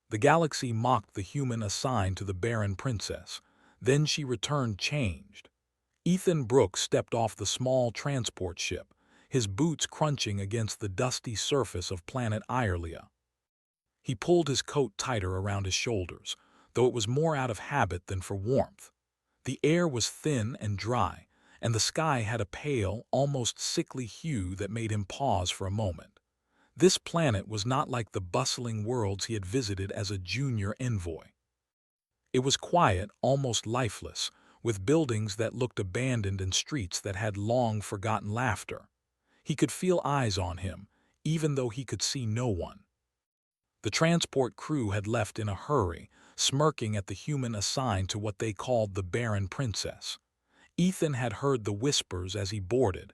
The galaxy mocked the human assigned to the barren princess. Then she returned changed. Ethan Brooks stepped off the small transport ship, his boots crunching against the dusty surface of planet Irelea. He pulled his coat tighter around his shoulders, though it was more out of habit than for warmth. The air was thin and dry, and the sky had a pale, almost sickly hue that made him pause for a moment. This planet was not like the bustling worlds he had visited as a junior envoy. It was quiet, almost lifeless, with buildings that looked abandoned and streets that had long-forgotten laughter. He could feel eyes on him, even though he could see no one. The transport crew had left in a hurry, smirking at the human assigned to what they called the barren princess. Ethan had heard the whispers as he boarded.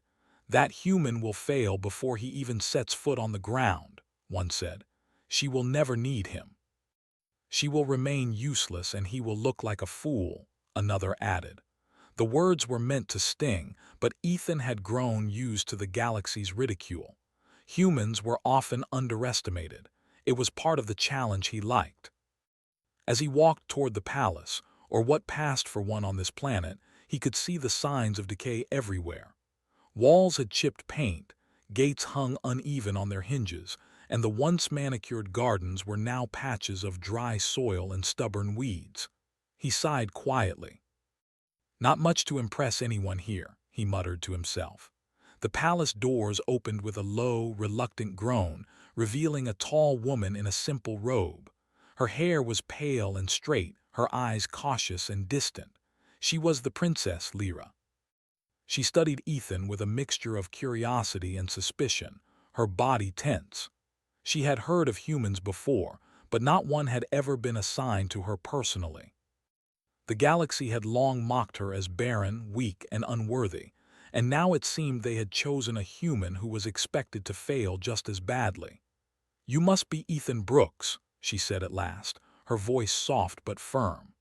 "That human will fail before he even sets foot on the ground," one said. "She will never need him. She will remain useless and he will look like a fool," another added. The words were meant to sting, but Ethan had grown used to the galaxy's ridicule. Humans were often underestimated. It was part of the challenge he liked. As he walked toward the palace, or what passed for one on this planet, he could see the signs of decay everywhere. Walls had chipped paint, gates hung uneven on their hinges, and the once manicured gardens were now patches of dry soil and stubborn weeds. He sighed quietly. "Not much to impress anyone here," he muttered to himself. The palace doors opened with a low, reluctant groan, revealing a tall woman in a simple robe. Her hair was pale and straight, her eyes cautious and distant. She was the Princess Lyra. She studied Ethan with a mixture of curiosity and suspicion, her body tense. She had heard of humans before, but not one had ever been assigned to her personally. The galaxy had long mocked her as barren, weak, and unworthy, and now it seemed they had chosen a human who was expected to fail just as badly. "You must be Ethan Brooks," she said at last, her voice soft but firm.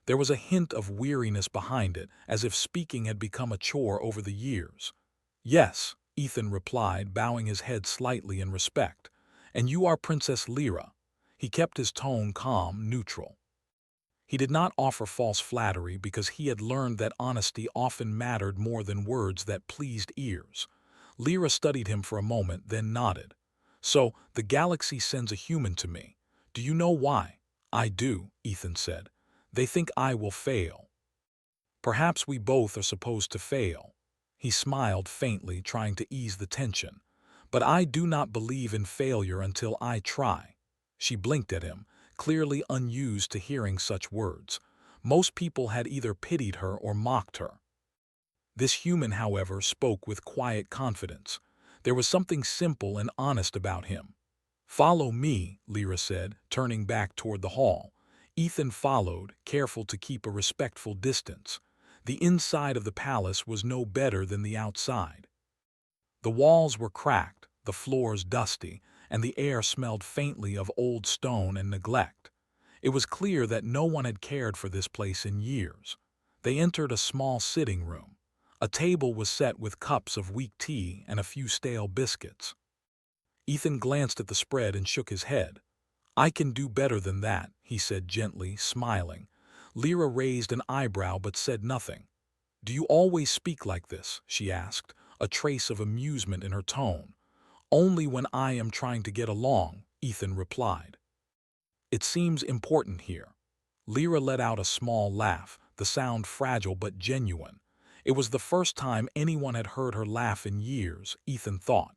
There was a hint of weariness behind it, as if speaking had become a chore over the years. "Yes," Ethan replied, bowing his head slightly in respect. "And you are Princess Lyra." He kept his tone calm, neutral. He did not offer false flattery because he had learned that honesty often mattered more than words that pleased ears. Lyra studied him for a moment, then nodded. "So, the galaxy sends a human to me. Do you know why?" "I do," Ethan said. "They think I will fail." "Perhaps we both are supposed to fail." He smiled faintly, trying to ease the tension. "But I do not believe in failure until I try." She blinked at him, clearly unused to hearing such words. Most people had either pitied her or mocked her. This human, however, spoke with quiet confidence. There was something simple and honest about him. "Follow me," Lyra said, turning back toward the hall. Ethan followed, careful to keep a respectful distance. The inside of the palace was no better than the outside. The walls were cracked, the floors dusty, and the air smelled faintly of old stone and neglect. It was clear that no one had cared for this place in years. They entered a small sitting room. A table was set with cups of weak tea and a few stale biscuits. Ethan glanced at the spread and shook his head. "I can do better than that," he said gently, smiling. Lyra raised an eyebrow but said nothing. "Do you always speak like this?" she asked, a trace of amusement in her tone. "Only when I am trying to get along," Ethan replied. "It seems important here." Lyra let out a small laugh, the sound fragile but genuine. It was the first time anyone had heard her laugh in years, Ethan thought.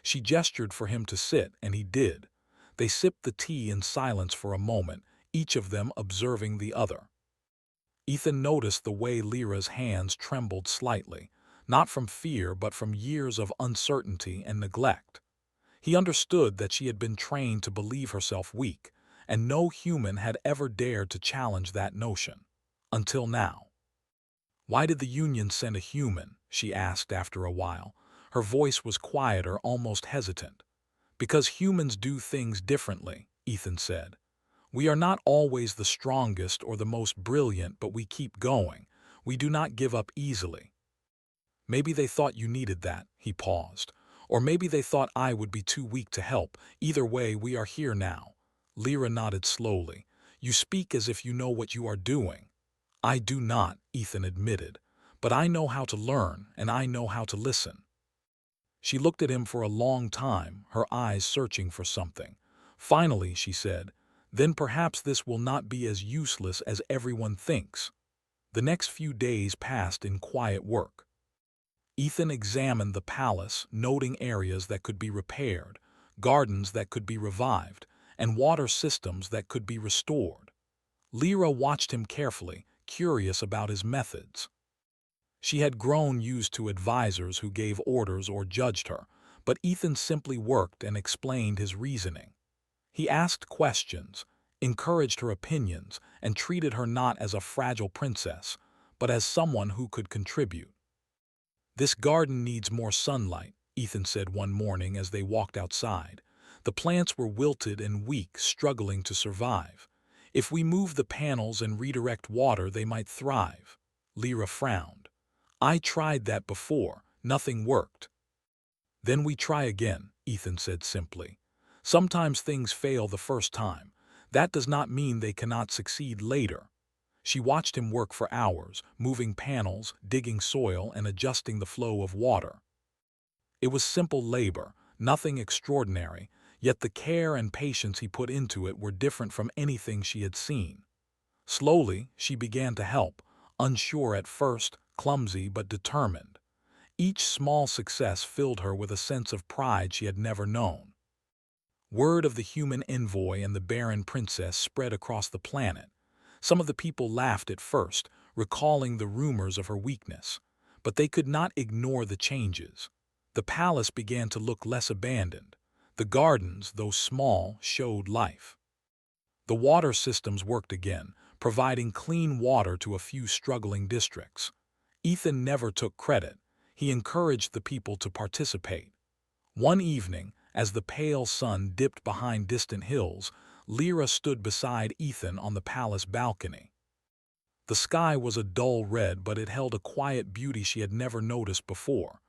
She gestured for him to sit, and he did. They sipped the tea in silence for a moment, each of them observing the other. Ethan noticed the way Lyra's hands trembled slightly, not from fear but from years of uncertainty and neglect. He understood that she had been trained to believe herself weak, and no human had ever dared to challenge that notion. Until now. "Why did the Union send a human?" she asked after a while. Her voice was quieter, almost hesitant. "Because humans do things differently," Ethan said. "We are not always the strongest or the most brilliant, but we keep going. We do not give up easily." "Maybe they thought you needed that," he paused. "Or maybe they thought I would be too weak to help. Either way, we are here now." Lyra nodded slowly. You speak as if you know what you are doing. I do not, Ethan admitted. But I know how to learn, and I know how to listen. She looked at him for a long time, her eyes searching for something. Finally, she said, then perhaps this will not be as useless as everyone thinks. The next few days passed in quiet work. Ethan examined the palace, noting areas that could be repaired, gardens that could be revived, and water systems that could be restored. Lyra watched him carefully, curious about his methods. She had grown used to advisors who gave orders or judged her, but Ethan simply worked and explained his reasoning. He asked questions, encouraged her opinions, and treated her not as a fragile princess, but as someone who could contribute. This garden needs more sunlight, Ethan said one morning as they walked outside. The plants were wilted and weak, struggling to survive. If we move the panels and redirect water, they might thrive. Lyra frowned. I tried that before. Nothing worked. Then we try again, Ethan said simply. Sometimes things fail the first time. That does not mean they cannot succeed later. She watched him work for hours, moving panels, digging soil, and adjusting the flow of water. It was simple labor, nothing extraordinary, yet the care and patience he put into it were different from anything she had seen. Slowly, she began to help, unsure at first, clumsy but determined. Each small success filled her with a sense of pride she had never known. Word of the human envoy and the barren princess spread across the planet. Some of the people laughed at first, recalling the rumors of her weakness, but they could not ignore the changes. The palace began to look less abandoned. The gardens, though small, showed life. The water systems worked again, providing clean water to a few struggling districts. Ethan never took credit. He encouraged the people to participate. One evening, as the pale sun dipped behind distant hills, Lyra stood beside Ethan on the palace balcony. The sky was a dull red, but it held a quiet beauty she had never noticed before.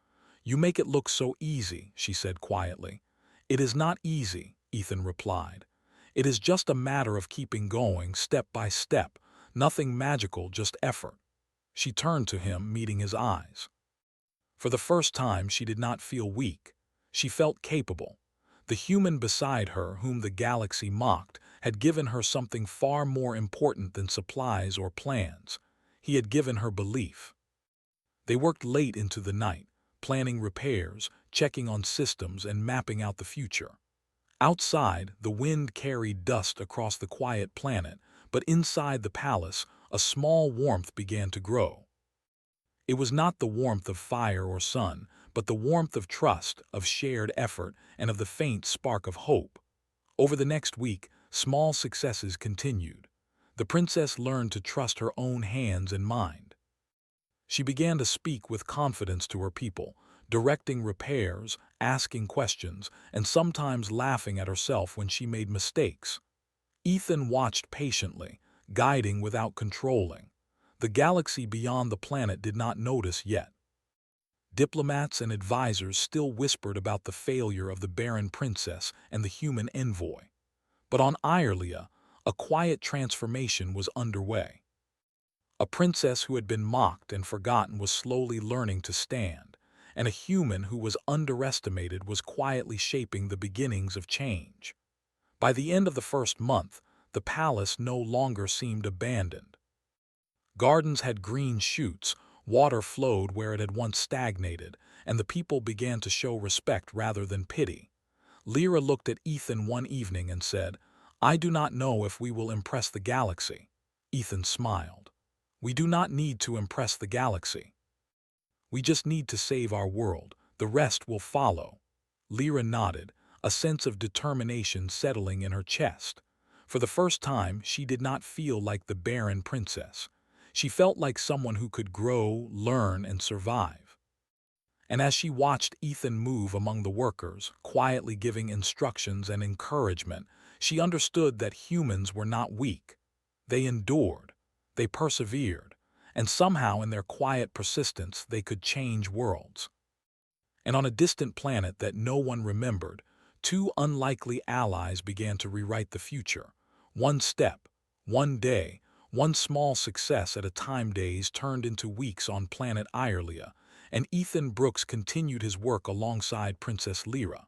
You make it look so easy, she said quietly. It is not easy, Ethan replied. It is just a matter of keeping going, step by step. Nothing magical, just effort. She turned to him, meeting his eyes. For the first time, she did not feel weak. She felt capable. The human beside her, whom the galaxy mocked, had given her something far more important than supplies or plans. He had given her belief. They worked late into the night, planning repairs, checking on systems, and mapping out the future. Outside, the wind carried dust across the quiet planet, but inside the palace, a small warmth began to grow. It was not the warmth of fire or sun, but the warmth of trust, of shared effort, and of the faint spark of hope. Over the next week, small successes continued. The princess learned to trust her own hands and mind. She began to speak with confidence to her people, directing repairs, asking questions, and sometimes laughing at herself when she made mistakes. Ethan watched patiently, guiding without controlling. The galaxy beyond the planet did not notice yet. Diplomats and advisors still whispered about the failure of the barren princess and the human envoy. But on Irelia, a quiet transformation was underway. A princess who had been mocked and forgotten was slowly learning to stand, and a human who was underestimated was quietly shaping the beginnings of change. By the end of the first month, the palace no longer seemed abandoned. Gardens had green shoots, water flowed where it had once stagnated, and the people began to show respect rather than pity. Lyra looked at Ethan one evening and said, I do not know if we will impress the galaxy. Ethan smiled. We do not need to impress the galaxy. We just need to save our world. The rest will follow. Lyra nodded, a sense of determination settling in her chest. For the first time, she did not feel like the barren princess. She felt like someone who could grow, learn, and survive. And as she watched Ethan move among the workers, quietly giving instructions and encouragement, she understood that humans were not weak. They endured, they persevered, and somehow in their quiet persistence they could change worlds. And on a distant planet that no one remembered, Two unlikely allies began to rewrite the future. One step, one day, one small success at a time. Days turned into weeks on planet Irelia, and Ethan Brooks continued his work alongside Princess Lyra.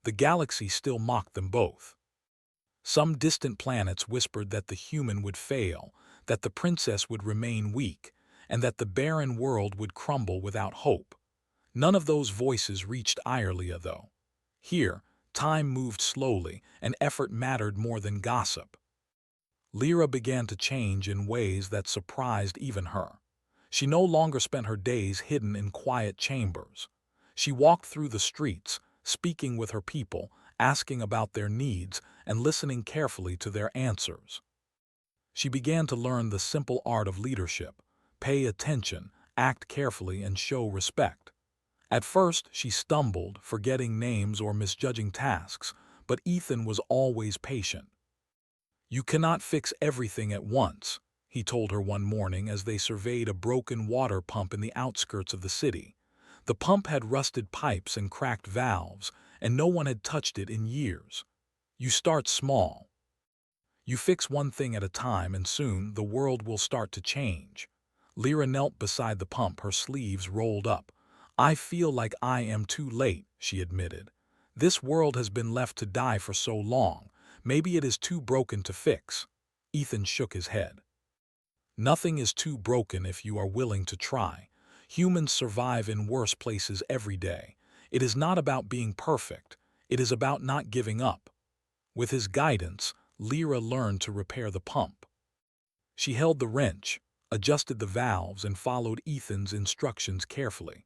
The galaxy still mocked them both. Some distant planets whispered that the human would fail, that the princess would remain weak, and that the barren world would crumble without hope. None of those voices reached Irelia, though. Here, time moved slowly, and effort mattered more than gossip. Lyra began to change in ways that surprised even her. She no longer spent her days hidden in quiet chambers. She walked through the streets, speaking with her people, asking about their needs, and listening carefully to their answers. She began to learn the simple art of leadership: pay attention, act carefully, and show respect. At first, she stumbled, forgetting names or misjudging tasks, but Ethan was always patient. "You cannot fix everything at once," he told her one morning as they surveyed a broken water pump in the outskirts of the city. The pump had rusted pipes and cracked valves, and no one had touched it in years. "You start small. You fix one thing at a time, and soon the world will start to change." Lyra knelt beside the pump, her sleeves rolled up. "I feel like I am too late," she admitted. "This world has been left to die for so long. Maybe it is too broken to fix." Ethan shook his head. "Nothing is too broken if you are willing to try. Humans survive in worse places every day. It is not about being perfect. It is about not giving up." With his guidance, Lyra learned to repair the pump. She held the wrench, adjusted the valves, and followed Ethan's instructions carefully.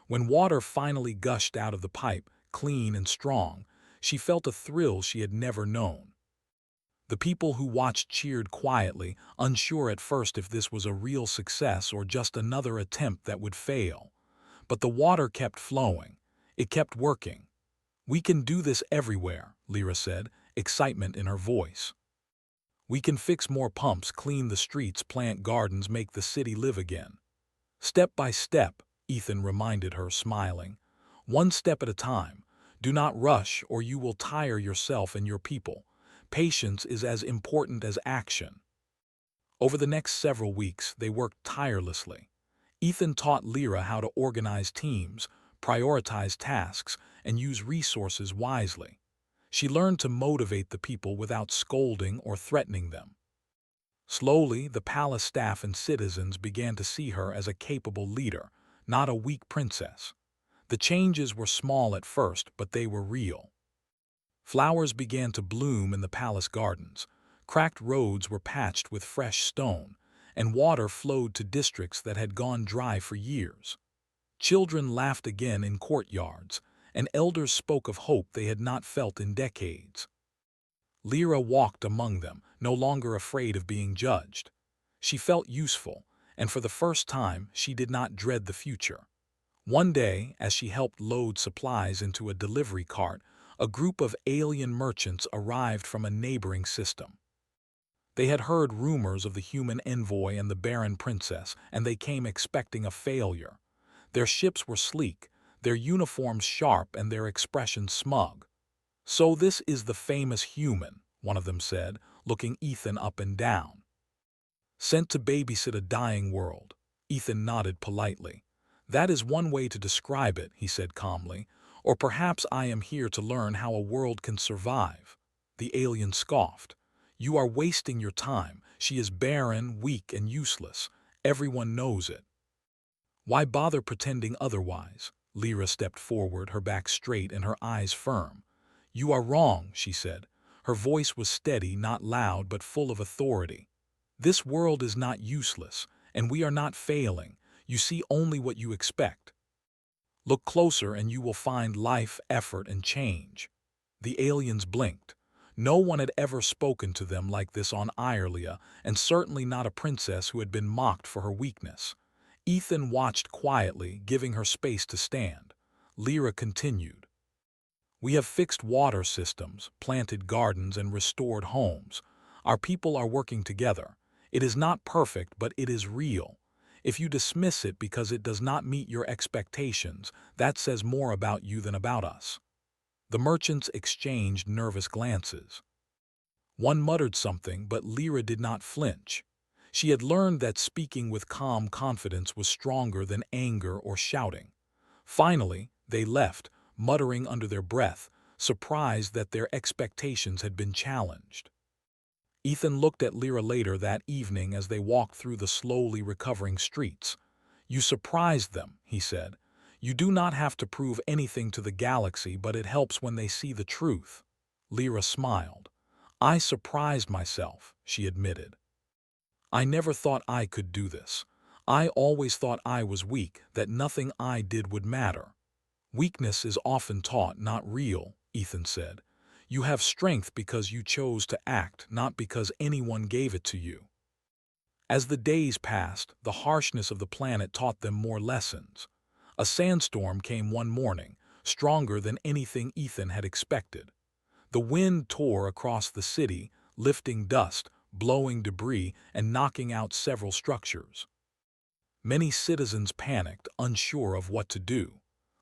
When water finally gushed out of the pipe, clean and strong, she felt a thrill she had never known. The people who watched cheered quietly, unsure at first if this was a real success or just another attempt that would fail. But the water kept flowing. It kept working. "We can do this everywhere," Lyra said, excitement in her voice. "We can fix more pumps, clean the streets, plant gardens, make the city live again." "Step by step," Ethan reminded her, smiling. "One step at a time. Do not rush, or you will tire yourself and your people. Patience is as important as action." Over the next several weeks, they worked tirelessly. Ethan taught Lyra how to organize teams, prioritize tasks, and use resources wisely. She learned to motivate the people without scolding or threatening them. Slowly, the palace staff and citizens began to see her as a capable leader, not a weak princess. The changes were small at first, but they were real. Flowers began to bloom in the palace gardens, cracked roads were patched with fresh stone, and water flowed to districts that had gone dry for years. Children laughed again in courtyards, and elders spoke of hope they had not felt in decades. Lyra walked among them, no longer afraid of being judged. She felt useful, and for the first time she did not dread the future. One day, as she helped load supplies into a delivery cart, a group of alien merchants arrived from a neighboring system. They had heard rumors of the human envoy and the barren princess, and they came expecting a failure. Their ships were sleek, their uniforms sharp, and their expressions smug. "So this is the famous human," one of them said, looking Ethan up and down. "Sent to babysit a dying world." Ethan nodded politely. "That is one way to describe it," he said calmly. "Or perhaps I am here to learn how a world can survive." The alien scoffed. "You are wasting your time. She is barren, weak, and useless. Everyone knows it." "Why bother pretending otherwise?" Lyra stepped forward, her back straight and her eyes firm. "You are wrong," she said. Her voice was steady, not loud, but full of authority. "This world is not useless, and we are not failing. You see only what you expect. Look closer and you will find life, effort, and change." The aliens blinked. No one had ever spoken to them like this on Irelia, and certainly not a princess who had been mocked for her weakness. Ethan watched quietly, giving her space to stand. Lyra continued. "We have fixed water systems, planted gardens, and restored homes. Our people are working together. It is not perfect, but it is real. If you dismiss it because it does not meet your expectations, that says more about you than about us." The merchants exchanged nervous glances. One muttered something, but Lyra did not flinch. She had learned that speaking with calm confidence was stronger than anger or shouting. Finally, they left, muttering under their breath, surprised that their expectations had been challenged. Ethan looked at Lyra later that evening as they walked through the slowly recovering streets. "You surprised them," he said. "You do not have to prove anything to the galaxy, but it helps when they see the truth." Lyra smiled. "I surprised myself," she admitted. "I never thought I could do this. I always thought I was weak, that nothing I did would matter." "Weakness is often taught, not real," Ethan said. "You have strength because you chose to act, not because anyone gave it to you." As the days passed, the harshness of the planet taught them more lessons. A sandstorm came one morning, stronger than anything Ethan had expected. The wind tore across the city, lifting dust, blowing debris, and knocking out several structures. Many citizens panicked, unsure of what to do.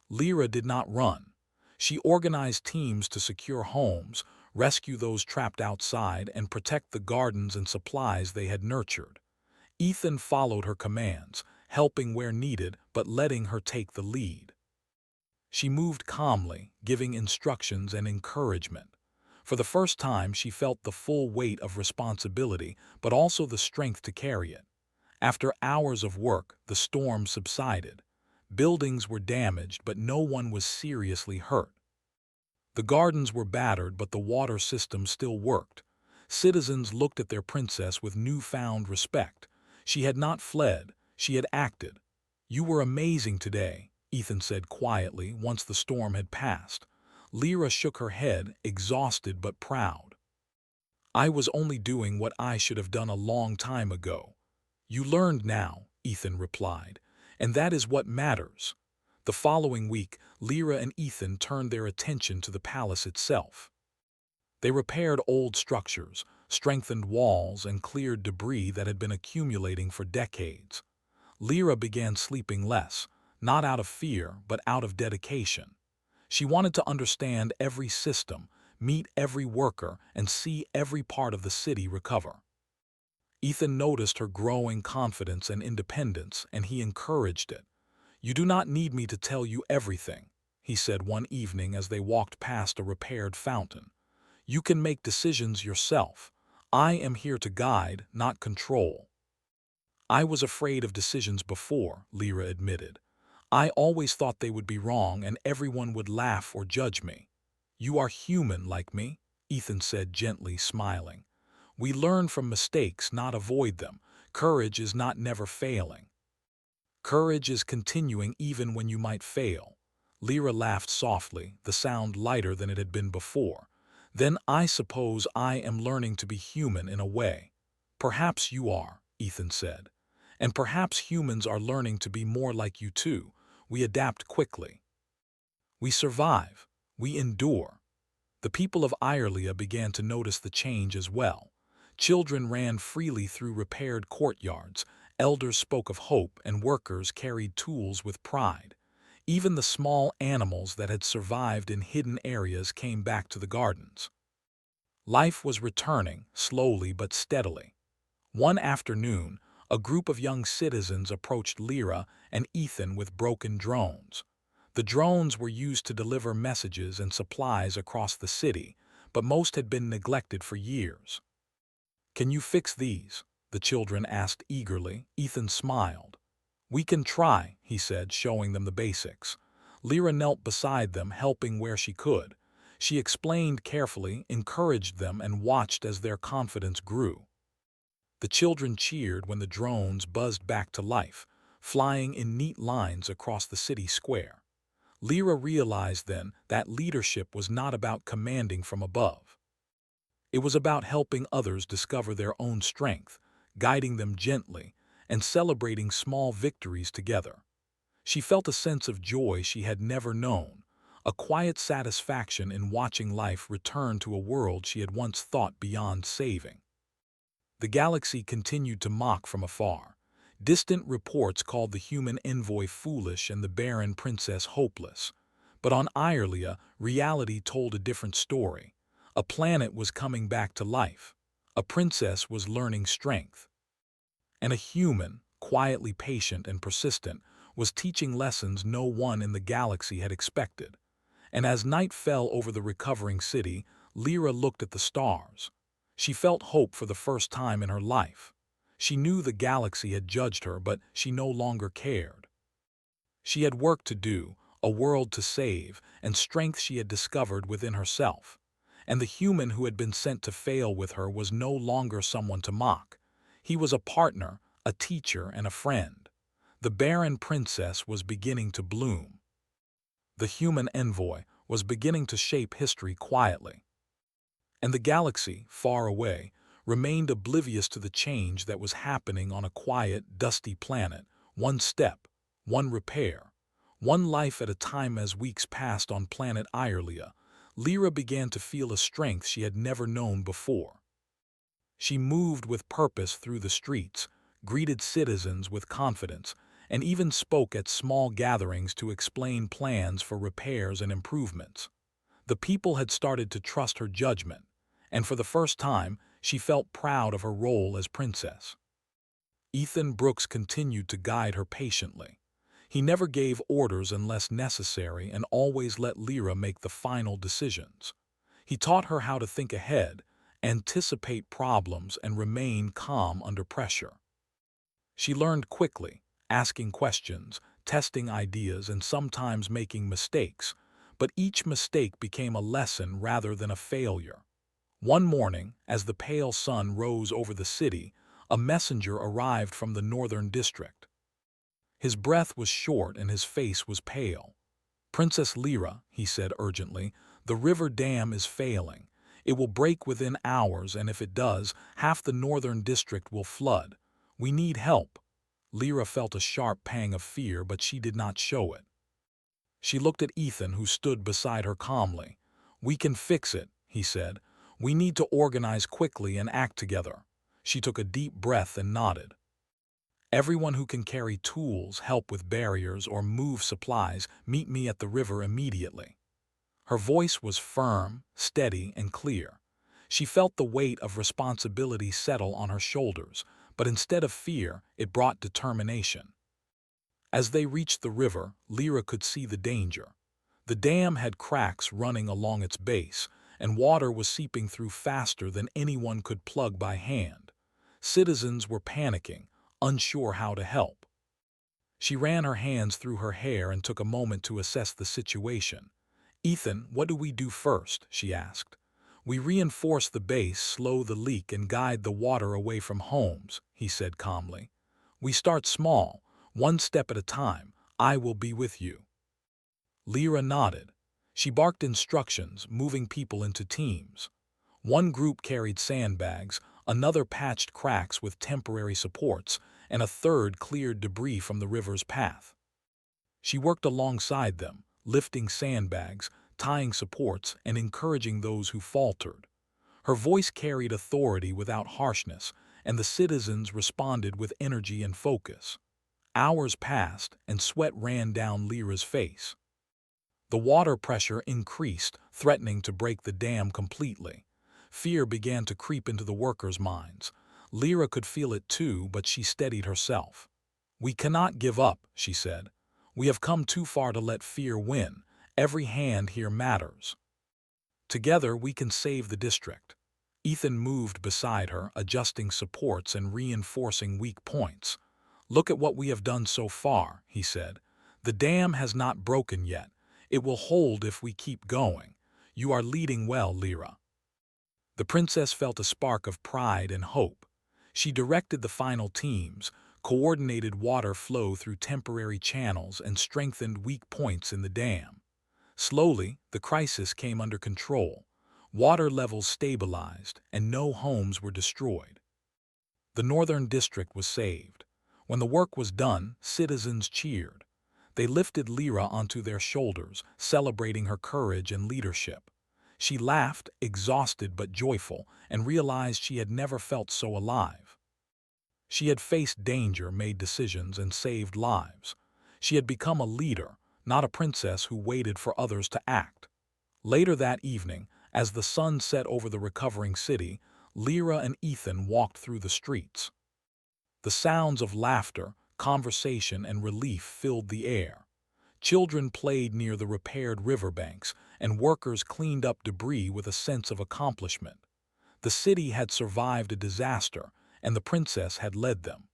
Lyra did not run. She organized teams to secure homes, rescue those trapped outside, and protect the gardens and supplies they had nurtured. Ethan followed her commands, helping where needed but letting her take the lead. She moved calmly, giving instructions and encouragement. For the first time, she felt the full weight of responsibility, but also the strength to carry it. After hours of work, the storm subsided. Buildings were damaged, but no one was seriously hurt. The gardens were battered, but the water system still worked. Citizens looked at their princess with newfound respect. She had not fled, she had acted. "You were amazing today," Ethan said quietly once the storm had passed. Lyra shook her head, exhausted but proud. "I was only doing what I should have done a long time ago." "You learned now," Ethan replied, "and that is what matters." The following week, Lyra and Ethan turned their attention to the palace itself. They repaired old structures, strengthened walls, and cleared debris that had been accumulating for decades. Lyra began sleeping less, not out of fear, but out of dedication. She wanted to understand every system, meet every worker, and see every part of the city recover. Ethan noticed her growing confidence and independence, and he encouraged it. "You do not need me to tell you everything," he said one evening as they walked past a repaired fountain. "You can make decisions yourself. I am here to guide, not control." "I was afraid of decisions before," Lyra admitted. "I always thought they would be wrong and everyone would laugh or judge me." "You are human like me," Ethan said gently, smiling. "We learn from mistakes, not avoid them. Courage is not never failing. Courage is continuing even when you might fail." Lyra laughed softly, the sound lighter than it had been before. "Then I suppose I am learning to be human in a way." "Perhaps you are," Ethan said. "And perhaps humans are learning to be more like you too. We adapt quickly. We survive. We endure." The people of Irelia began to notice the change as well. Children ran freely through repaired courtyards, elders spoke of hope, and workers carried tools with pride. Even the small animals that had survived in hidden areas came back to the gardens. Life was returning, slowly but steadily. One afternoon, a group of young citizens approached Lyra and Ethan with broken drones. The drones were used to deliver messages and supplies across the city, but most had been neglected for years. "Can you fix these?" the children asked eagerly. Ethan smiled. "We can try," he said, showing them the basics. Lyra knelt beside them, helping where she could. She explained carefully, encouraged them, and watched as their confidence grew. The children cheered when the drones buzzed back to life, flying in neat lines across the city square. Lyra realized then that leadership was not about commanding from above. It was about helping others discover their own strength, guiding them gently, and celebrating small victories together. She felt a sense of joy she had never known, a quiet satisfaction in watching life return to a world she had once thought beyond saving. The galaxy continued to mock from afar. Distant reports called the human envoy foolish and the barren princess hopeless. But on Irelia, reality told a different story. A planet was coming back to life. A princess was learning strength. And a human, quietly patient and persistent, was teaching lessons no one in the galaxy had expected. And as night fell over the recovering city, Lyra looked at the stars. She felt hope for the first time in her life. She knew the galaxy had judged her, but she no longer cared. She had work to do, a world to save, and strength she had discovered within herself. And the human who had been sent to fail with her was no longer someone to mock. He was a partner, a teacher, and a friend. The barren princess was beginning to bloom. The human envoy was beginning to shape history quietly. And the galaxy, far away, remained oblivious to the change that was happening on a quiet, dusty planet, one step, one repair, one life at a time. As weeks passed on planet Irelia, Lyra began to feel a strength she had never known before. She moved with purpose through the streets, greeted citizens with confidence, and even spoke at small gatherings to explain plans for repairs and improvements. The people had started to trust her judgment, and for the first time, she felt proud of her role as princess. Ethan Brooks continued to guide her patiently. He never gave orders unless necessary and always let Lyra make the final decisions. He taught her how to think ahead, anticipate problems, and remain calm under pressure. She learned quickly, asking questions, testing ideas, and sometimes making mistakes, but each mistake became a lesson rather than a failure. One morning, as the pale sun rose over the city, a messenger arrived from the northern district. His breath was short and his face was pale. "Princess Lyra," he said urgently, "the river dam is failing. It will break within hours, and if it does, half the northern district will flood. We need help." Lyra felt a sharp pang of fear, but she did not show it. She looked at Ethan, who stood beside her calmly. "We can fix it," he said. "We need to organize quickly and act together." She took a deep breath and nodded. "Everyone who can carry tools, help with barriers, or move supplies, meet me at the river immediately." Her voice was firm, steady, and clear. She felt the weight of responsibility settle on her shoulders, but instead of fear, it brought determination. As they reached the river, Lyra could see the danger. The dam had cracks running along its base, and water was seeping through faster than anyone could plug by hand. Citizens were panicking, unsure how to help. She ran her hands through her hair and took a moment to assess the situation. "Ethan, what do we do first?" she asked. "We reinforce the base, slow the leak, and guide the water away from homes," he said calmly. "We start small, one step at a time. I will be with you." Lyra nodded. She barked instructions, moving people into teams. One group carried sandbags, another patched cracks with temporary supports, and a third cleared debris from the river's path. She worked alongside them, lifting sandbags, tying supports, and encouraging those who faltered. Her voice carried authority without harshness, and the citizens responded with energy and focus. Hours passed, and sweat ran down Lyra's face. The water pressure increased, threatening to break the dam completely. Fear began to creep into the workers' minds. Lyra could feel it too, but she steadied herself. "We cannot give up," she said. "We have come too far to let fear win. Every hand here matters. Together we can save the district." Ethan moved beside her, adjusting supports and reinforcing weak points. "Look at what we have done so far," he said. "The dam has not broken yet. It will hold if we keep going. You are leading well, Lyra." The princess felt a spark of pride and hope. She directed the final teams, coordinated water flow through temporary channels, and strengthened weak points in the dam. Slowly, the crisis came under control. Water levels stabilized, and no homes were destroyed. The northern district was saved. When the work was done, citizens cheered. They lifted Lyra onto their shoulders, celebrating her courage and leadership. She laughed, exhausted but joyful, and realized she had never felt so alive. She had faced danger, made decisions, and saved lives. She had become a leader, not a princess who waited for others to act. Later that evening, as the sun set over the recovering city, Lyra and Ethan walked through the streets. The sounds of laughter, conversation, and relief filled the air. Children played near the repaired riverbanks, and workers cleaned up debris with a sense of accomplishment. The city had survived a disaster, and the princess had led them.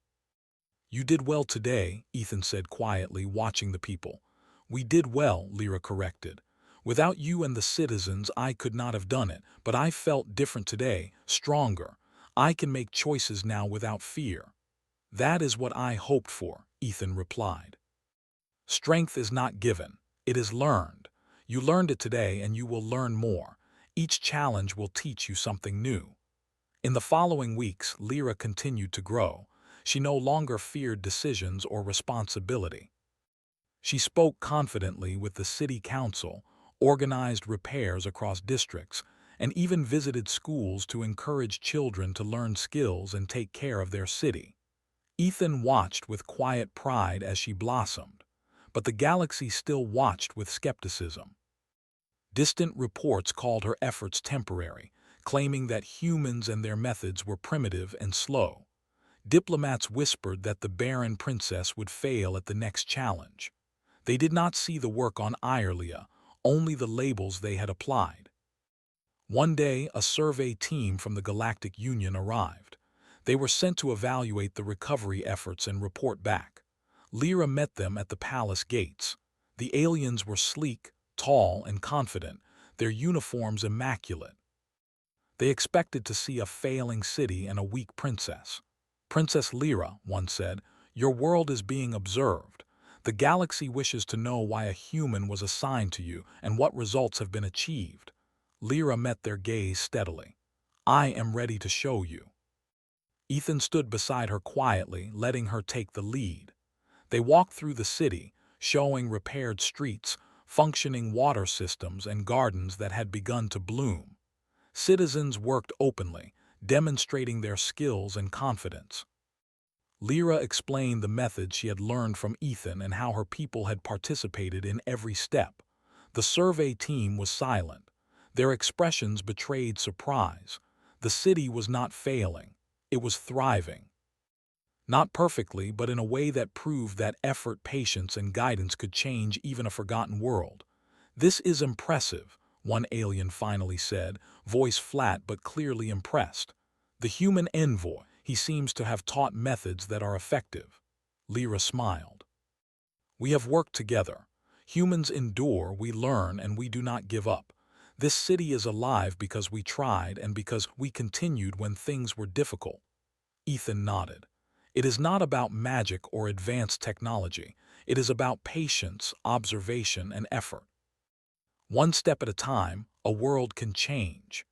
"You did well today," Ethan said quietly, watching the people. "We did well," Lyra corrected. "Without you and the citizens, I could not have done it, but I felt different today, stronger. I can make choices now without fear." "That is what I hoped for," Ethan replied. "Strength is not given, it is learned. You learned it today and you will learn more. Each challenge will teach you something new." In the following weeks, Lyra continued to grow. She no longer feared decisions or responsibility. She spoke confidently with the city council, organized repairs across districts, and even visited schools to encourage children to learn skills and take care of their city. Ethan watched with quiet pride as she blossomed, but the galaxy still watched with skepticism. Distant reports called her efforts temporary, claiming that humans and their methods were primitive and slow. Diplomats whispered that the barren princess would fail at the next challenge. They did not see the work on Irelia, only the labels they had applied. One day, a survey team from the Galactic Union arrived. They were sent to evaluate the recovery efforts and report back. Lyra met them at the palace gates. The aliens were sleek, tall, and confident, their uniforms immaculate. They expected to see a failing city and a weak princess. "Princess Lyra," one said, "your world is being observed. The galaxy wishes to know why a human was assigned to you and what results have been achieved." Lyra met their gaze steadily. "I am ready to show you." Ethan stood beside her quietly, letting her take the lead. They walked through the city, showing repaired streets, functioning water systems, and gardens that had begun to bloom. Citizens worked openly, demonstrating their skills and confidence. Lyra explained the methods she had learned from Ethan and how her people had participated in every step. The survey team was silent. Their expressions betrayed surprise. The city was not failing. It was thriving. Not perfectly, but in a way that proved that effort, patience, and guidance could change even a forgotten world. "This is impressive," one alien finally said, voice flat but clearly impressed. "The human envoy, he seems to have taught methods that are effective." Lyra smiled. "We have worked together. Humans endure, we learn, and we do not give up. This city is alive because we tried and because we continued when things were difficult." Ethan nodded. "It is not about magic or advanced technology. It is about patience, observation, and effort. One step at a time, a world can change."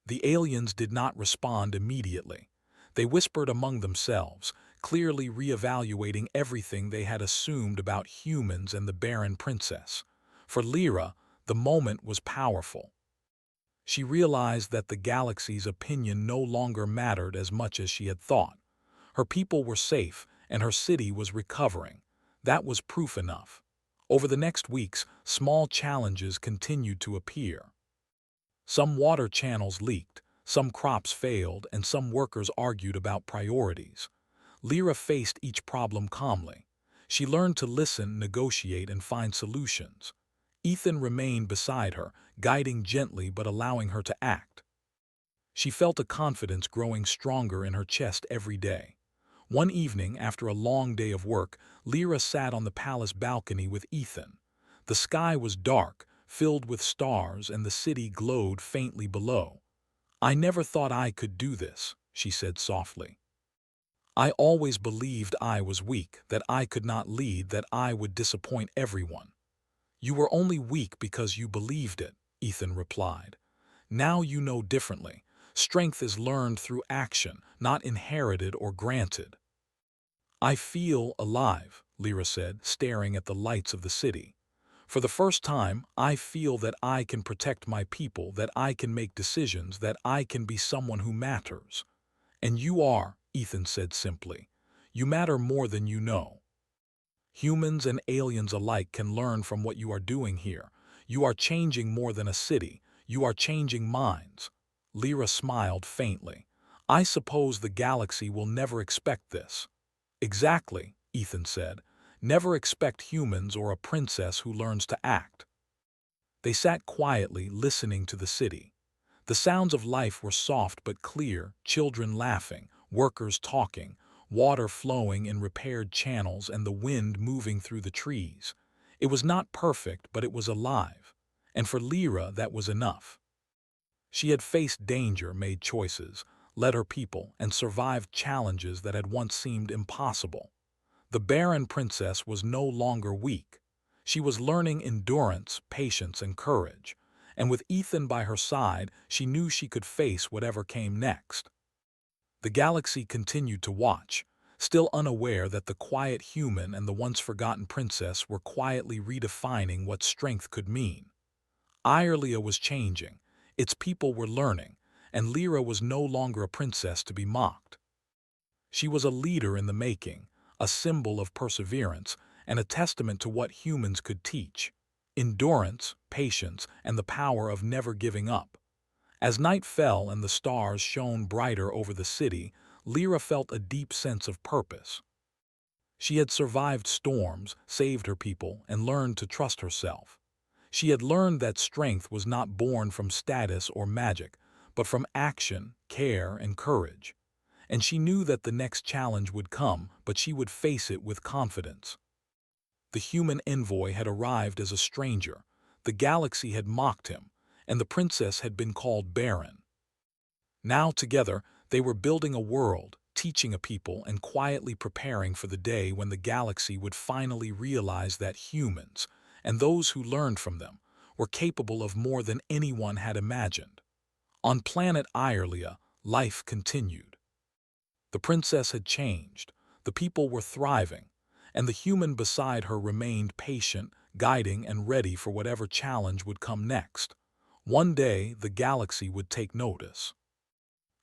The aliens did not respond immediately. They whispered among themselves, clearly reevaluating everything they had assumed about humans and the barren princess. For Lyra, the moment was powerful. She realized that the galaxy's opinion no longer mattered as much as she had thought. Her people were safe, and her city was recovering. That was proof enough. Over the next weeks, small challenges continued to appear. Some water channels leaked, some crops failed, and some workers argued about priorities. Lyra faced each problem calmly. She learned to listen, negotiate, and find solutions. Ethan remained beside her, guiding gently but allowing her to act. She felt a confidence growing stronger in her chest every day. One evening, after a long day of work, Lyra sat on the palace balcony with Ethan. The sky was dark, filled with stars, and the city glowed faintly below. "I never thought I could do this," she said softly. "I always believed I was weak, that I could not lead, that I would disappoint everyone." "You were only weak because you believed it," Ethan replied. "Now you know differently. Strength is learned through action, not inherited or granted." "I feel alive," Lyra said, staring at the lights of the city. "For the first time, I feel that I can protect my people, that I can make decisions, that I can be someone who matters." "And you are," Ethan said simply. "You matter more than you know." Humans and aliens alike can learn from what you are doing here. You are changing more than a city. You are changing minds." Lyra smiled faintly. "I suppose the galaxy will never expect this." "Exactly," Ethan said. "Never expect humans or a princess who learns to act." They sat quietly, listening to the city. The sounds of life were soft but clear, children laughing, workers talking, water flowing in repaired channels and the wind moving through the trees. It was not perfect, but it was alive. And for Lyra, that was enough. She had faced danger, made choices, led her people, and survived challenges that had once seemed impossible. The barren princess was no longer weak. She was learning endurance, patience, and courage. And with Ethan by her side, she knew she could face whatever came next. The galaxy continued to watch, still unaware that the quiet human and the once-forgotten princess were quietly redefining what strength could mean. Irelia was changing, its people were learning, and Lyra was no longer a princess to be mocked. She was a leader in the making, a symbol of perseverance, and a testament to what humans could teach: endurance, patience, and the power of never giving up. As night fell and the stars shone brighter over the city, Lyra felt a deep sense of purpose. She had survived storms, saved her people, and learned to trust herself. She had learned that strength was not born from status or magic, but from action, care, and courage. And she knew that the next challenge would come, but she would face it with confidence. The human envoy had arrived as a stranger. The galaxy had mocked him, and the princess had been called barren. Now together, they were building a world, teaching a people, and quietly preparing for the day when the galaxy would finally realize that humans, and those who learned from them, were capable of more than anyone had imagined. On planet Irelia, life continued. The princess had changed, the people were thriving, and the human beside her remained patient, guiding, and ready for whatever challenge would come next. One day, the galaxy would take notice.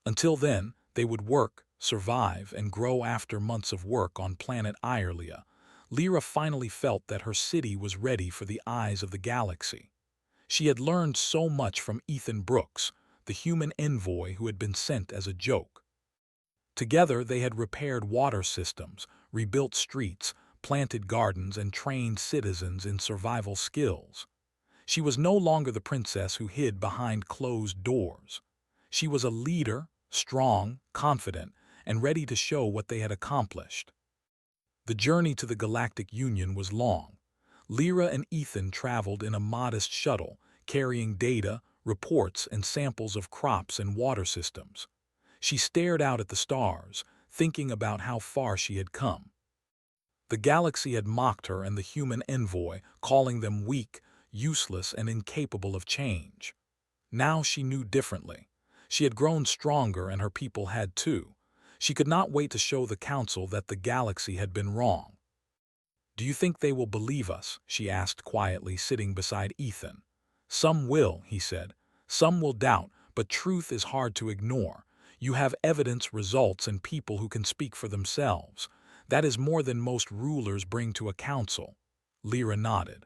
Until then, they would work, survive, and grow. After months of work on planet Irelia, Lyra finally felt that her city was ready for the eyes of the galaxy. She had learned so much from Ethan Brooks, the human envoy who had been sent as a joke. Together, they had repaired water systems, rebuilt streets, planted gardens, and trained citizens in survival skills. She was no longer the princess who hid behind closed doors. She was a leader, strong, confident, and ready to show what they had accomplished. The journey to the Galactic Union was long. Lyra and Ethan traveled in a modest shuttle, carrying data, reports, and samples of crops and water systems. She stared out at the stars, thinking about how far she had come. The galaxy had mocked her and the human envoy, calling them weak, useless, and incapable of change. Now she knew differently. She had grown stronger, and her people had too. She could not wait to show the council that the galaxy had been wrong. "Do you think they will believe us?" she asked quietly, sitting beside Ethan. "Some will," he said. "Some will doubt, but truth is hard to ignore. You have evidence, results, and people who can speak for themselves. That is more than most rulers bring to a council." Lyra nodded.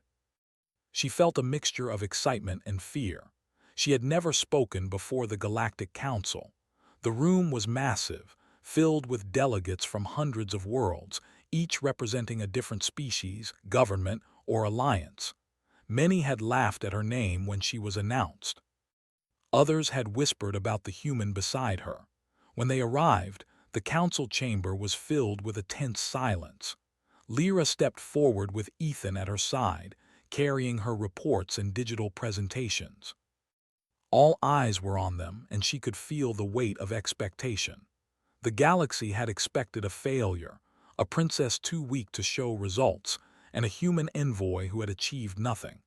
She felt a mixture of excitement and fear. She had never spoken before the Galactic Council. The room was massive, filled with delegates from hundreds of worlds, each representing a different species, government, or alliance. Many had laughed at her name when she was announced. Others had whispered about the human beside her. When they arrived, the council chamber was filled with a tense silence. Lyra stepped forward with Ethan at her side, carrying her reports and digital presentations. All eyes were on them, and she could feel the weight of expectation. The galaxy had expected a failure, a princess too weak to show results, and a human envoy who had achieved nothing.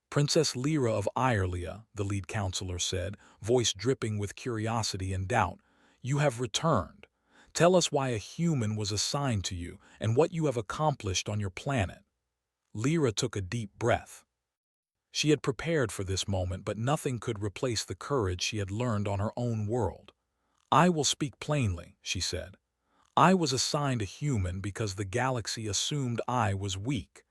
"Princess Lyra of Irelia," the lead counselor said, voice dripping with curiosity and doubt, "you have returned. Tell us why a human was assigned to you and what you have accomplished on your planet." Lyra took a deep breath. She had prepared for this moment, but nothing could replace the courage she had learned on her own world. "I will speak plainly," she said. I was assigned a human because the galaxy assumed I was weak.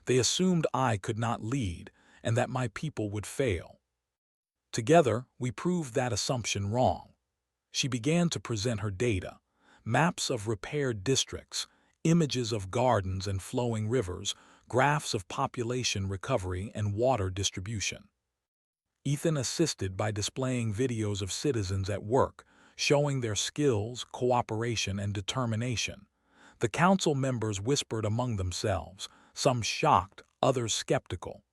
They assumed I could not lead and that my people would fail. Together, we proved that assumption wrong. She began to present her data: maps of repaired districts, images of gardens and flowing rivers, graphs of population recovery and water distribution. Ethan assisted by displaying videos of citizens at work, showing their skills, cooperation, and determination. The council members whispered among themselves, some shocked, others skeptical.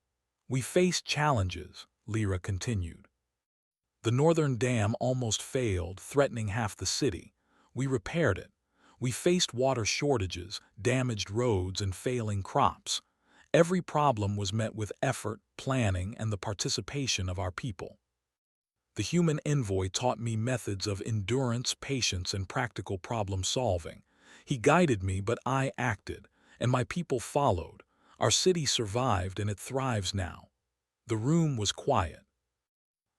We faced challenges, Lyra continued. The northern dam almost failed, threatening half the city. We repaired it. We faced water shortages, damaged roads, and failing crops. Every problem was met with effort, planning, and the participation of our people. The human envoy taught me methods of endurance, patience, and practical problem solving. He guided me, but I acted, and my people followed. Our city survived, and it thrives now. The room was quiet.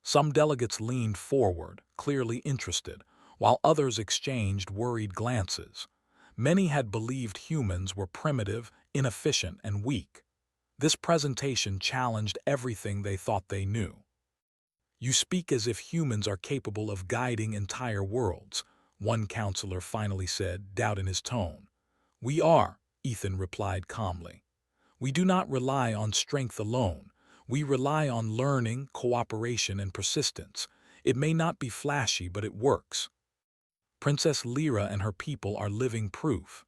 Some delegates leaned forward, clearly interested, while others exchanged worried glances. Many had believed humans were primitive, inefficient, and weak. This presentation challenged everything they thought they knew. "You speak as if humans are capable of guiding entire worlds," one counselor finally said, doubt in his tone. "We are," Ethan replied calmly. "We do not rely on strength alone. We rely on learning, cooperation, and persistence. It may not be flashy, but it works. Princess Lyra and her people are living proof."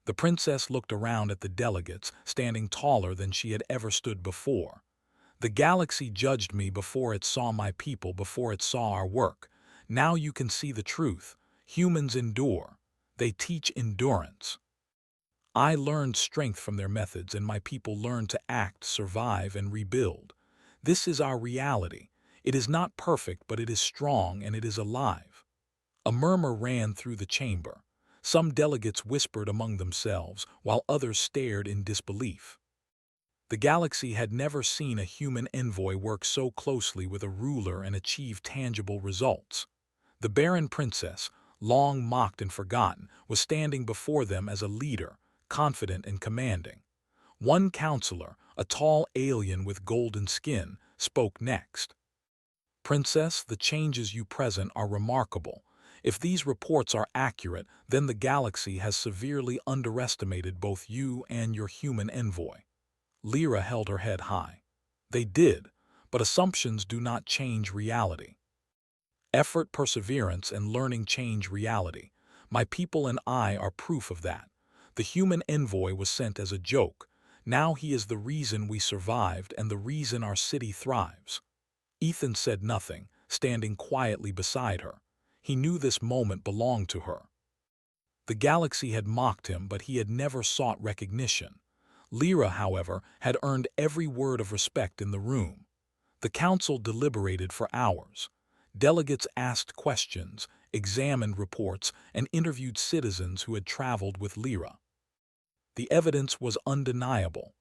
The princess looked around at the delegates, standing taller than she had ever stood before. "The galaxy judged me before it saw my people, before it saw our work. Now you can see the truth. Humans endure. They teach endurance. I learned strength from their methods, and my people learned to act, survive, and rebuild. This is our reality. It is not perfect, but it is strong and it is alive." A murmur ran through the chamber. Some delegates whispered among themselves, while others stared in disbelief. The galaxy had never seen a human envoy work so closely with a ruler and achieve tangible results. The barren princess, long mocked and forgotten, was standing before them as a leader, confident and commanding. One counselor, a tall alien with golden skin, spoke next. "Princess, the changes you present are remarkable. If these reports are accurate, then the galaxy has severely underestimated both you and your human envoy." Lyra held her head high. "They did, but assumptions do not change reality. Effort, perseverance, and learning change reality. My people and I are proof of that. The human envoy was sent as a joke. Now he is the reason we survived and the reason our city thrives." Ethan said nothing, standing quietly beside her. He knew this moment belonged to her. The galaxy had mocked him, but he had never sought recognition. Lyra, however, had earned every word of respect in the room. The council deliberated for hours. Delegates asked questions, examined reports, and interviewed citizens who had traveled with Lyra. The evidence was undeniable.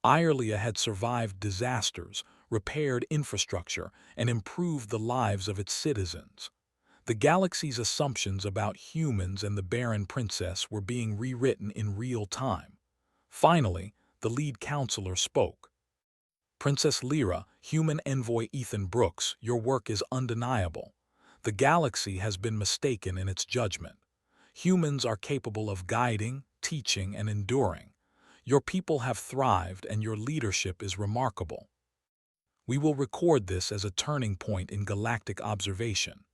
Irelia had survived disasters, repaired infrastructure, and improved the lives of its citizens. The galaxy's assumptions about humans and the barren princess were being rewritten in real time. Finally, the lead counselor spoke. "Princess Lyra, human envoy Ethan Brooks, your work is undeniable. The galaxy has been mistaken in its judgment. Humans are capable of guiding, teaching, and enduring. Your people have thrived and your leadership is remarkable. We will record this as a turning point in galactic observation."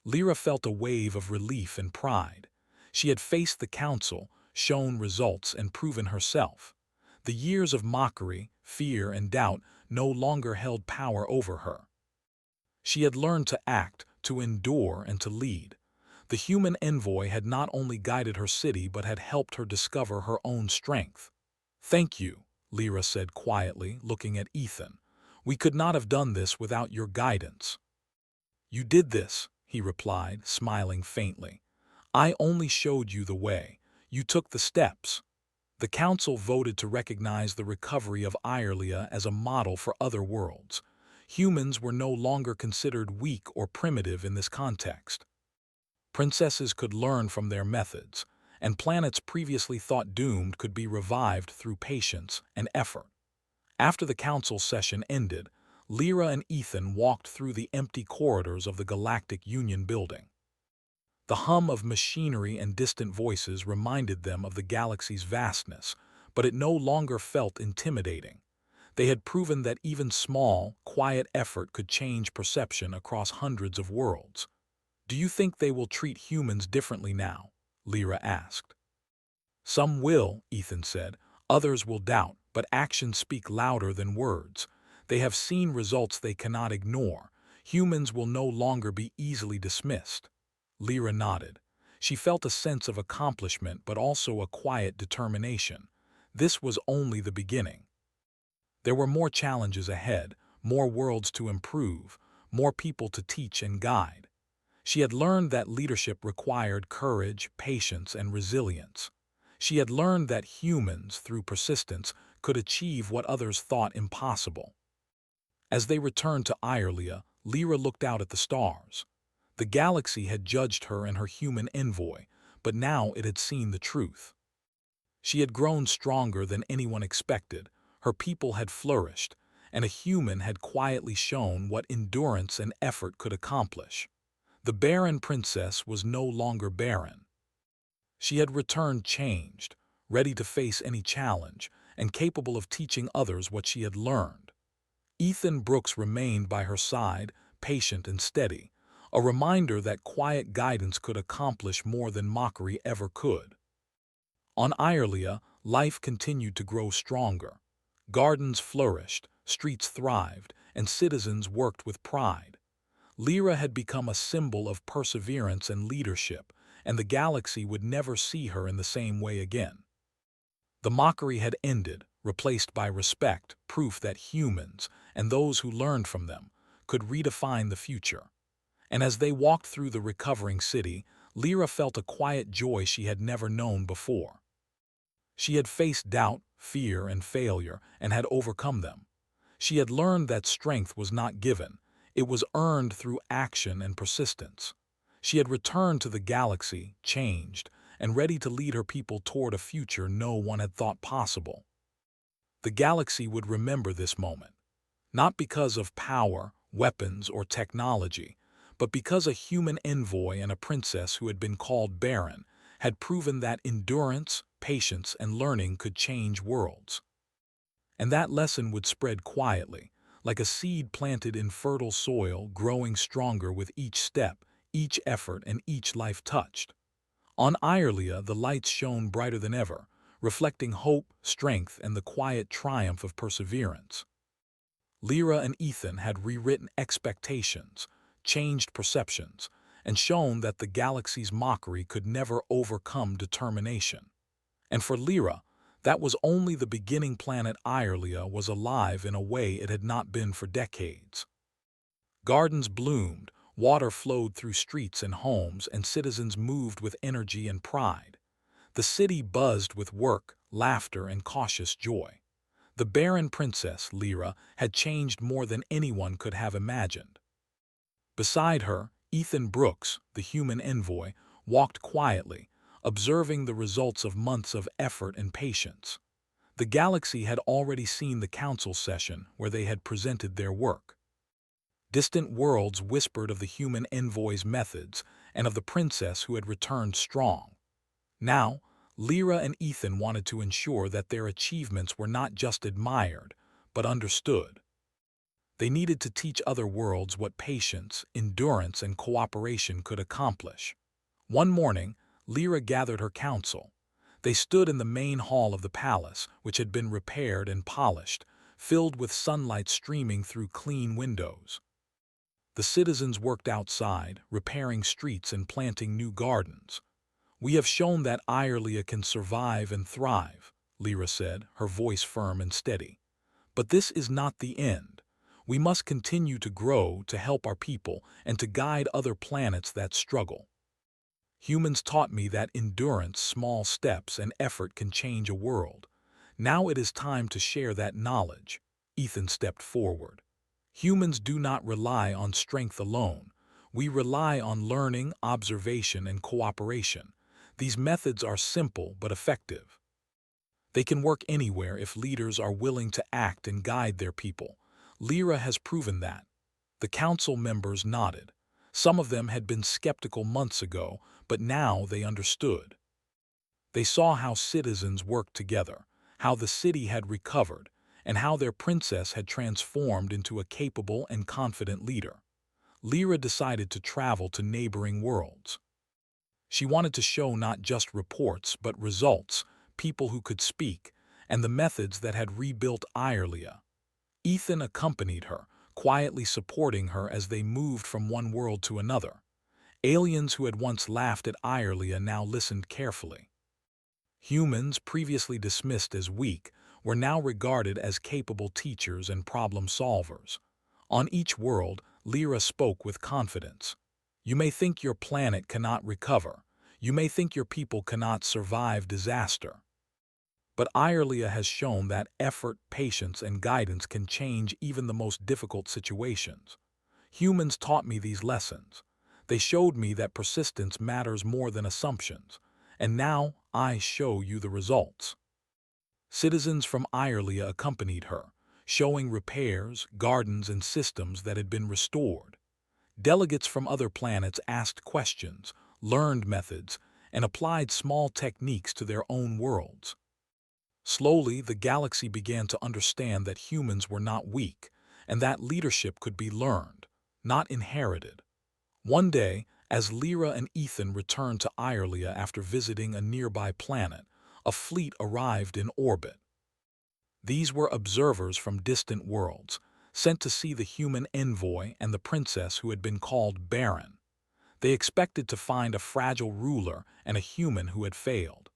Lyra felt a wave of relief and pride. She had faced the council, shown results, and proven herself. The years of mockery, fear, and doubt no longer held power over her. She had learned to act, to endure, and to lead. The human envoy had not only guided her city but had helped her discover her own strength. "Thank you," Lyra said quietly, looking at Ethan. "We could not have done this without your guidance." "You did this," he replied, smiling faintly. "I only showed you the way. You took the steps." The council voted to recognize the recovery of Irelia as a model for other worlds. Humans were no longer considered weak or primitive in this context. Princesses could learn from their methods, and planets previously thought doomed could be revived through patience and effort. After the council session ended, Lyra and Ethan walked through the empty corridors of the Galactic Union building. The hum of machinery and distant voices reminded them of the galaxy's vastness, but it no longer felt intimidating. They had proven that even small, quiet effort could change perception across hundreds of worlds. "Do you think they will treat humans differently now?" Lyra asked. "Some will," Ethan said. "Others will doubt, but actions speak louder than words. They have seen results they cannot ignore. Humans will no longer be easily dismissed." Lyra nodded. She felt a sense of accomplishment but also a quiet determination. This was only the beginning. There were more challenges ahead, more worlds to improve, more people to teach and guide. She had learned that leadership required courage, patience, and resilience. She had learned that humans, through persistence, could achieve what others thought impossible. As they returned to Irelia, Lyra looked out at the stars. The galaxy had judged her and her human envoy, but now it had seen the truth. She had grown stronger than anyone expected, her people had flourished, and a human had quietly shown what endurance and effort could accomplish. The barren princess was no longer barren. She had returned changed, ready to face any challenge, and capable of teaching others what she had learned. Ethan Brooks remained by her side, patient and steady, a reminder that quiet guidance could accomplish more than mockery ever could. On Irelia, life continued to grow stronger. Gardens flourished, streets thrived, and citizens worked with pride. Lyra had become a symbol of perseverance and leadership, and the galaxy would never see her in the same way again. The mockery had ended, replaced by respect, proof that humans, and those who learned from them, could redefine the future. And as they walked through the recovering city, Lyra felt a quiet joy she had never known before. She had faced doubt, fear, and failure, and had overcome them. She had learned that strength was not given, it was earned through action and persistence. She had returned to the galaxy, changed, and ready to lead her people toward a future no one had thought possible. The galaxy would remember this moment, not because of power, weapons, or technology, but because a human envoy and a princess who had been called barren had proven that endurance, patience, and learning could change worlds. And that lesson would spread quietly, like a seed planted in fertile soil, growing stronger with each step, each effort, and each life touched. On Irelia, the lights shone brighter than ever, reflecting hope, strength, and the quiet triumph of perseverance. Lyra and Ethan had rewritten expectations, changed perceptions, and shown that the galaxy's mockery could never overcome determination. And for Lyra, that was only the beginning. Planet Irelia was alive in a way it had not been for decades. Gardens bloomed, water flowed through streets and homes, and citizens moved with energy and pride. The city buzzed with work, laughter, and cautious joy. The barren princess, Lyra, had changed more than anyone could have imagined. Beside her, Ethan Brooks, the human envoy, walked quietly, observing the results of months of effort and patience. The galaxy had already seen the council session where they had presented their work. Distant worlds whispered of the human envoy's methods and of the princess who had returned strong. Now, Lyra and Ethan wanted to ensure that their achievements were not just admired, but understood. They needed to teach other worlds what patience, endurance, and cooperation could accomplish. One morning, Lyra gathered her council. They stood in the main hall of the palace, which had been repaired and polished, filled with sunlight streaming through clean windows. The citizens worked outside, repairing streets and planting new gardens. "We have shown that Irelia can survive and thrive," Lyra said, her voice firm and steady. "But this is not the end. We must continue to grow, to help our people, and to guide other planets that struggle. Humans taught me that endurance, small steps, and effort can change a world. Now it is time to share that knowledge." Ethan stepped forward. "Humans do not rely on strength alone. We rely on learning, observation, and cooperation. These methods are simple but effective. They can work anywhere if leaders are willing to act and guide their people. Lyra has proven that. The council members nodded. Some of them had been skeptical months ago, but now they understood. They saw how citizens worked together, how the city had recovered, and how their princess had transformed into a capable and confident leader. Lyra decided to travel to neighboring worlds. She wanted to show not just reports but results, people who could speak, and the methods that had rebuilt Irelia. Ethan accompanied her, quietly supporting her as they moved from one world to another. Aliens who had once laughed at Irelia now listened carefully. Humans, previously dismissed as weak, were now regarded as capable teachers and problem solvers. On each world, Lyra spoke with confidence. You may think your planet cannot recover. You may think your people cannot survive disaster. But Irelia has shown that effort, patience, and guidance can change even the most difficult situations. Humans taught me these lessons. They showed me that persistence matters more than assumptions. And now I show you the results. Citizens from Irelia accompanied her, showing repairs, gardens, and systems that had been restored. Delegates from other planets asked questions, learned methods, and applied small techniques to their own worlds. Slowly, the galaxy began to understand that humans were not weak, and that leadership could be learned, not inherited. One day, as Lyra and Ethan returned to Irelia after visiting a nearby planet, a fleet arrived in orbit. These were observers from distant worlds, sent to see the human envoy and the princess who had been called barren. They expected to find a fragile ruler and a human who had failed.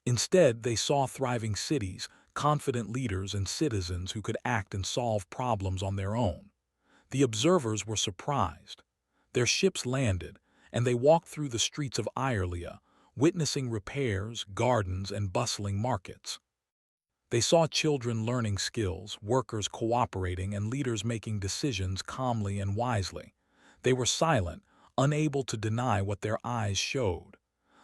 Instead, they saw thriving cities, confident leaders, and citizens who could act and solve problems on their own. The observers were surprised. Their ships landed, and they walked through the streets of Irelia, witnessing repairs, gardens, and bustling markets. They saw children learning skills, workers cooperating, and leaders making decisions calmly and wisely. They were silent, unable to deny what their eyes showed.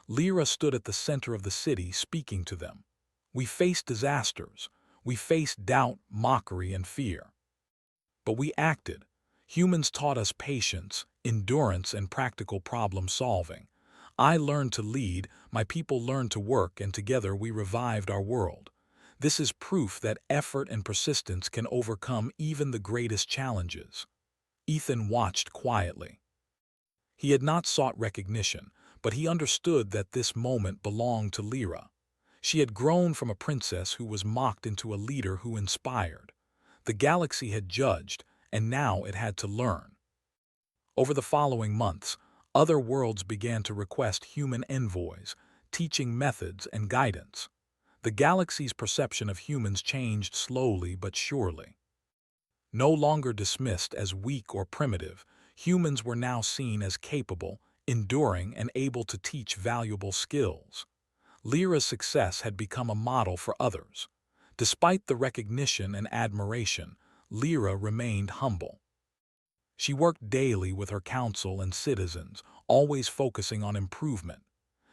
Lyra stood at the center of the city, speaking to them. We faced disasters. We faced doubt, mockery, and fear. But we acted. Humans taught us patience, endurance, and practical problem solving. I learned to lead, my people learned to work, and together we revived our world. This is proof that effort and persistence can overcome even the greatest challenges. Ethan watched quietly. He had not sought recognition, but he understood that this moment belonged to Lyra. She had grown from a princess who was mocked into a leader who inspired. The galaxy had judged, and now it had to learn. Over the following months, other worlds began to request human envoys, teaching methods and guidance. The galaxy's perception of humans changed slowly but surely. No longer dismissed as weak or primitive, humans were now seen as capable, enduring, and able to teach valuable skills. Lyra's success had become a model for others. Despite the recognition and admiration, Lyra remained humble. She worked daily with her council and citizens, always focusing on improvement.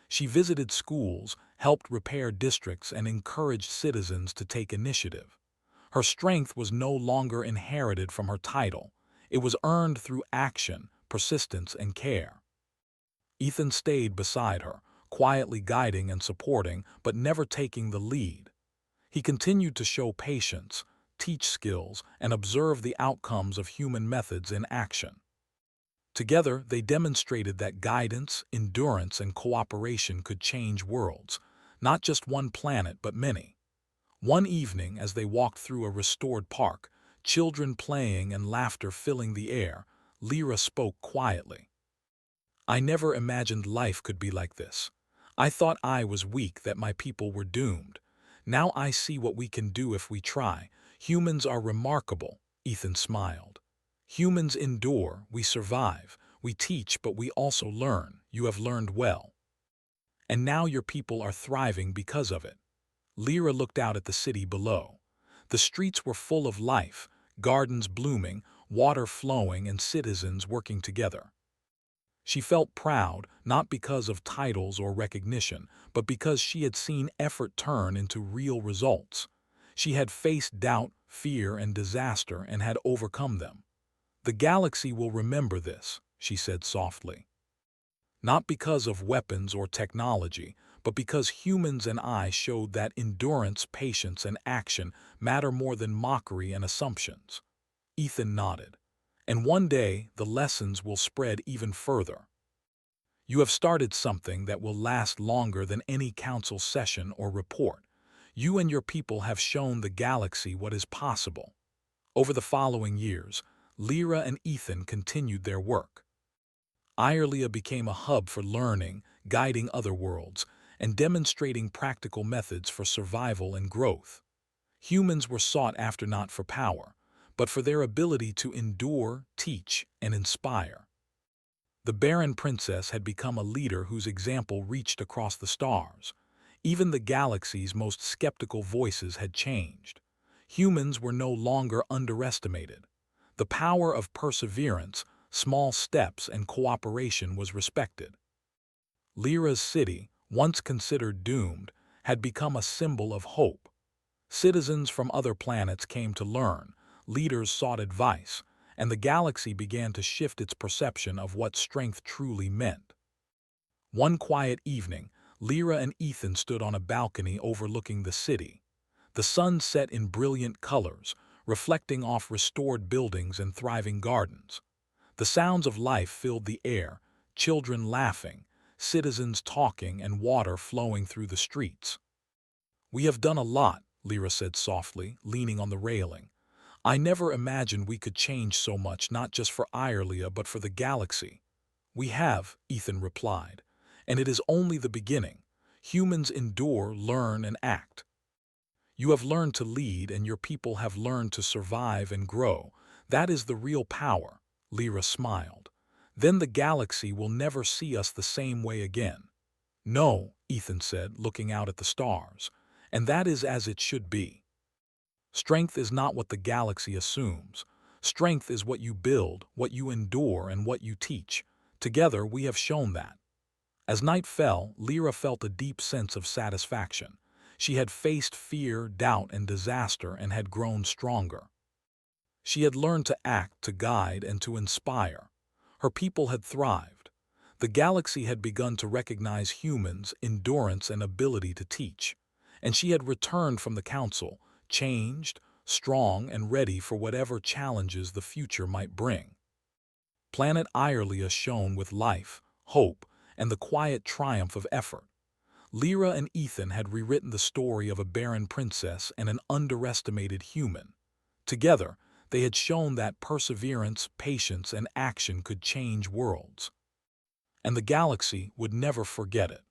She visited schools, helped repair districts, and encouraged citizens to take initiative. Her strength was no longer inherited from her title. It was earned through action, persistence, and care. Ethan stayed beside her, quietly guiding and supporting, but never taking the lead. He continued to show patience, teach skills, and observe the outcomes of human methods in action. Together, they demonstrated that guidance, endurance, and cooperation could change worlds, not just one planet but many. One evening, as they walked through a restored park, children playing and laughter filling the air, Lyra spoke quietly. I never imagined life could be like this. I thought I was weak, that my people were doomed. Now I see what we can do if we try. Humans are remarkable, Ethan smiled. Humans endure, we survive, we teach, but we also learn. You have learned well. And now your people are thriving because of it. Lyra looked out at the city below. The streets were full of life, gardens blooming, water flowing, and citizens working together. She felt proud, not because of titles or recognition, but because she had seen effort turn into real results. She had faced doubt, fear, and disaster and had overcome them. "The galaxy will remember this," she said softly. "Not because of weapons or technology, but because humans and I showed that endurance, patience, and action matter more than mockery and assumptions." Ethan nodded. "And one day, the lessons will spread even further. You have started something that will last longer than any council session or report. You and your people have shown the galaxy what is possible." Over the following years, Lyra and Ethan continued their work. Irlia became a hub for learning, guiding other worlds, and demonstrating practical methods for survival and growth. Humans were sought after not for power, but for their ability to endure, teach, and inspire. The Barren Princess had become a leader whose example reached across the stars. Even the galaxy's most skeptical voices had changed. Humans were no longer underestimated. The power of perseverance, small steps, and cooperation was respected. Lyra's city, once considered doomed, had become a symbol of hope. Citizens from other planets came to learn, leaders sought advice, and the galaxy began to shift its perception of what strength truly meant. One quiet evening, Lyra and Ethan stood on a balcony overlooking the city. The sun set in brilliant colors, reflecting off restored buildings and thriving gardens. The sounds of life filled the air, children laughing, citizens talking, and water flowing through the streets. "We have done a lot," Lyra said softly, leaning on the railing. "I never imagined we could change so much, not just for Irlia, but for the galaxy." "We have," Ethan replied, "and it is only the beginning. Humans endure, learn, and act. You have learned to lead, and your people have learned to survive and grow. That is the real power." Lyra smiled. "Then the galaxy will never see us the same way again." "No," Ethan said, looking out at the stars, "and that is as it should be. Strength is not what the galaxy assumes. Strength is what you build, what you endure, and what you teach. Together we have shown that." As night fell, Lyra felt a deep sense of satisfaction. She had faced fear, doubt, and disaster and had grown stronger. She had learned to act, to guide, and to inspire. Her people had thrived. The galaxy had begun to recognize humans' endurance and ability to teach. And she had returned from the council, changed, strong, and ready for whatever challenges the future might bring. Planet Irlia shone with life, hope, and the quiet triumph of effort. Lyra and Ethan had rewritten the story of a barren princess and an underestimated human. Together, they had shown that perseverance, patience, and action could change worlds. And the galaxy would never forget it.